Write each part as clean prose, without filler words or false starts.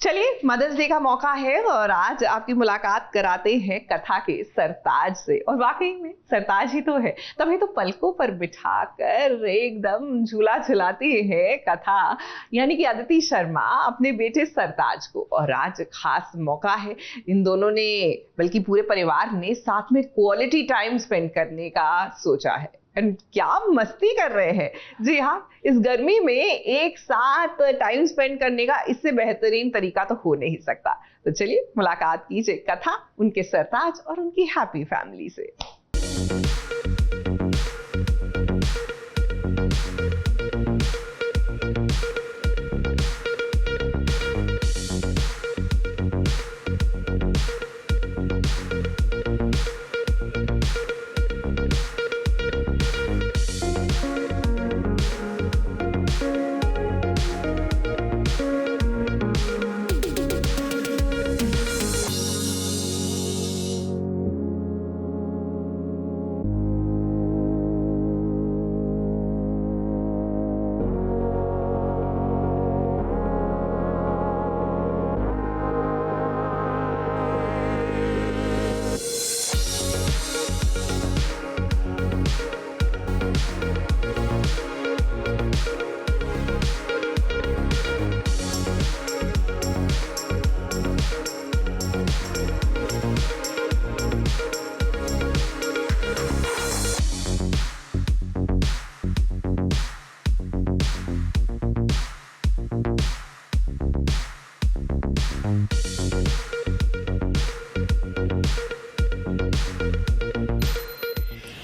चलिए, mother's day का मौका है और आज आपकी मुलाकात कराते हैं कथा के सरताज से। और वाकई में सरताज ही तो है, तभी तो पलकों पर बिठाकर एकदम झूला झुलाती है कथा, यानी कि अदिति शर्मा अपने बेटे सरताज को। और आज खास मौका है, इन दोनों ने बल्कि पूरे परिवार ने साथ में क्वालिटी टाइम स्पेंड करने का सोचा है। एंड क्या मस्ती कर रहे हैं। जी हाँ, इस गर्मी में एक साथ टाइम स्पेंड करने का इससे बेहतरीन तरीका तो हो नहीं सकता। तो चलिए मुलाकात कीजिए कथा, उनके सरताज और उनकी हैप्पी फैमिली से।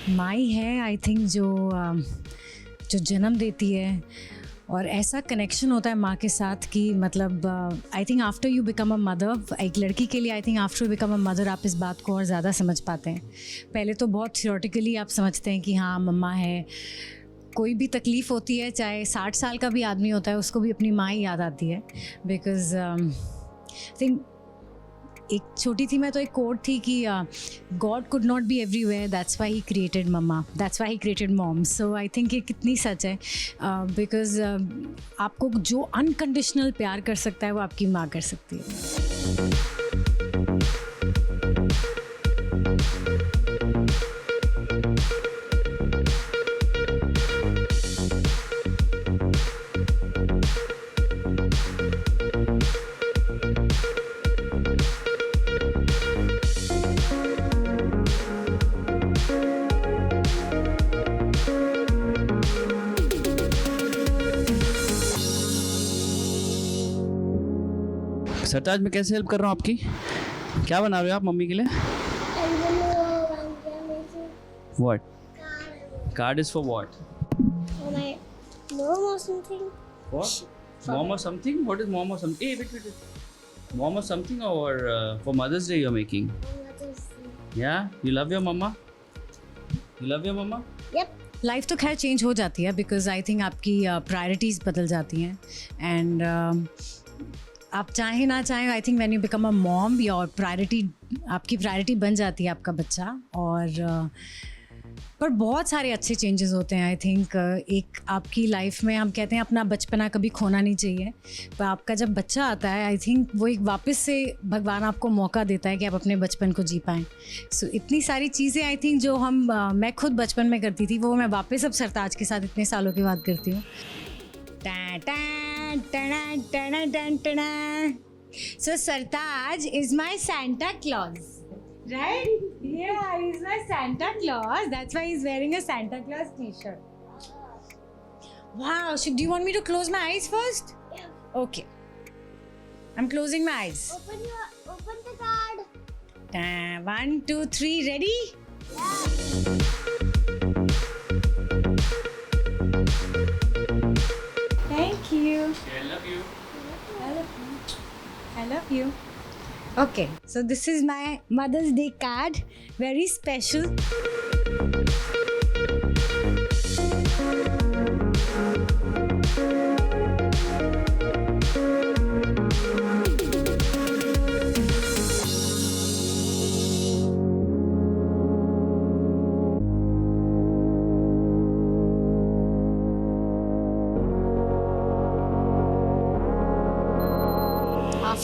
माई है आई थिंक जो जन्म देती है और ऐसा कनेक्शन होता है माँ के साथ कि मतलब I think after you become a mother, एक लड़की के लिए I think after you become a mother आप इस बात को और ज़्यादा समझ पाते हैं। पहले तो बहुत थियोरेटिकली आप समझते हैं कि हाँ मम्मा है, कोई भी तकलीफ़ होती है चाहे 60 साल का भी आदमी होता है उसको भी अपनी माँ ही याद आती है। बिकॉज आई थिंक एक छोटी थी मैं तो एक कोट थी कि God could not be everywhere, that's why he created mumma, that's why he created mom. So I think ये कितनी सच है। बिकॉज आपको जो अनकंडीशनल प्यार कर सकता है वो आपकी माँ कर सकती है। सरताज में कैसे हेल्प कर रहा हूँ आपकी? क्या बना रहे हो आप मम्मी के लिए? What? Card is for what? For my mom or something. What? Mom or something? What is mom or something? Hey, wait. Mom or something or for Mother's Day you're making? Yeah? You love your mama? You love your mama? Yep. Life तो खैर change हो जाती है because I think आपकी priorities बदल जाती हैं। And आप चाहें ना चाहें I think when you become a mom your priority, आपकी प्रायोरिटी बन जाती है आपका बच्चा। और पर बहुत सारे अच्छे चेंजेस होते हैं आई थिंक। एक आपकी लाइफ में हम कहते हैं अपना बचपना कभी खोना नहीं चाहिए, पर आपका जब बच्चा आता है आई थिंक वो एक वापस से भगवान आपको मौका देता है कि आप अपने बचपन को जी पाएँ। सो इतनी सारी चीज़ें आई थिंक जो मैं खुद बचपन में करती थी वो मैं वापस अब सरताज के साथ इतने सालों के बाद करती हूँ। So Sartaj is my Santa Claus, right? Yeah, he's my Santa Claus. That's why he's wearing a Santa Claus t-shirt. Wow, so do you want me to close my eyes first? Yeah. Okay. I'm closing my eyes. Open the card. 1, 2, 3, ready? Yeah. Thank you. I love you. I love you. Okay, so this is my Mother's Day card. Very special.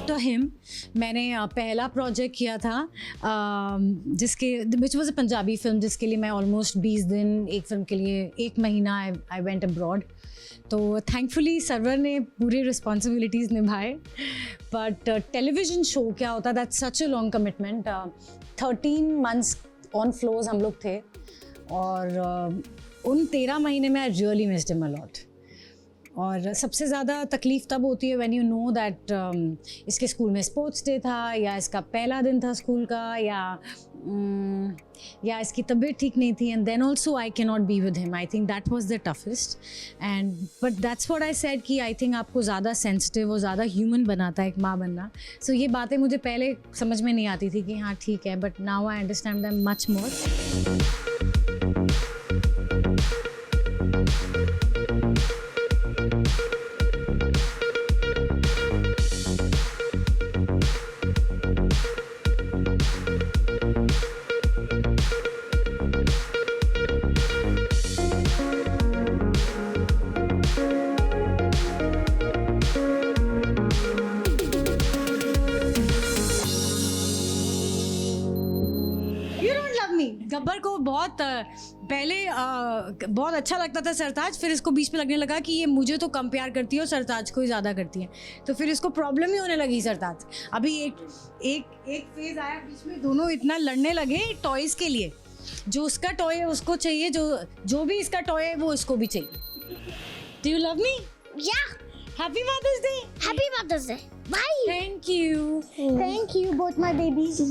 After him मैंने पहला project किया था जिसके which was a Punjabi film, जिसके लिए मैं almost 20 दिन एक फिल्म के लिए 1 महीना आई वेंट अब्रॉड। तो थैंकफुली सर्वर ने पूरी रिस्पॉन्सिबिलिटीज़ निभाए। बट टेलीविज़न शो क्या होता है, that's such a long commitment. 13 months on floors हम लोग थे और उन 13 महीने में I really missed him a lot. और सबसे ज़्यादा तकलीफ़ तब होती है व्हेन यू नो दैट इसके स्कूल में स्पोर्ट्स डे था, या इसका पहला दिन था स्कूल का, या इसकी तबीयत ठीक नहीं थी, and then also I can not be with him. I think that was the toughest, and but that's what I said कि आई थिंक आपको ज़्यादा सेंसिटिव और ज़्यादा ह्यूमन बनाता है एक माँ बनना। सो ये बातें मुझे पहले समझ में नहीं आती थी कि हाँ ठीक है, but now I understand them much more. Gabbar को बहुत पहले बहुत अच्छा लगता था सरताज, फिर इसको बीच में लगने लगा कि ये मुझे तो कम प्यार करती है और सरताज को ही ज़्यादा करती है, तो फिर इसको प्रॉब्लम ही होने लगी सरताज। अभी एक फेज आया बीच में, दोनों इतना लड़ने लगे टॉयज़ के लिए। जो उसका टॉय है उसको चाहिए, जो भी इसका टॉय है वो इसको भी चाहिए। Do you love me? Yeah. Happy mother's day. Happy Mother's Day. Bye. Thank you. Thank you, both my babies.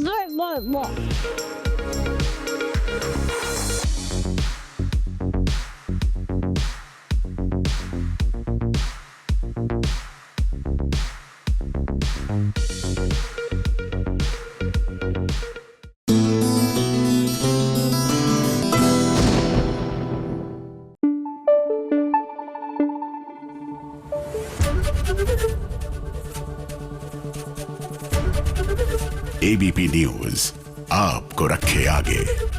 ABP news आपको रखे आगे।